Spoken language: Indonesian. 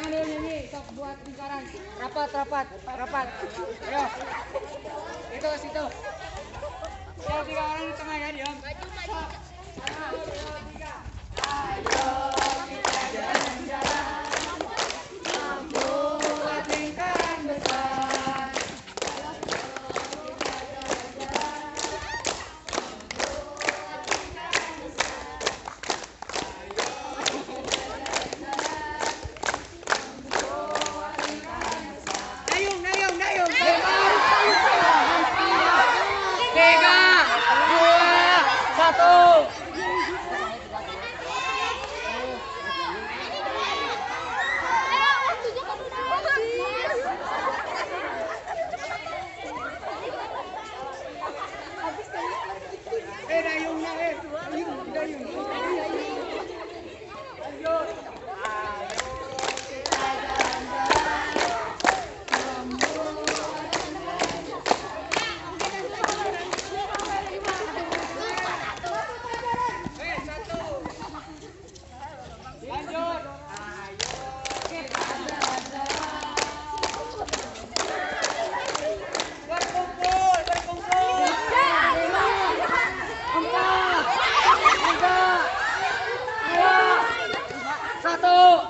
Jangan dulu nyanyi, sok buat lingkaran. Rapat, rapat, rapat. Ayo. Itu ke situ. Yang 3 orang di tengah ya, diam. Ayo kita jalan-jalan, membuat lingkaran besar. Dayung, dayung, dayung. 3, 2, 1. Dayungnya, dayung, dayung. Ayo. Lanjut. Berkumpul, berkumpul. 4, 3, 2, 1.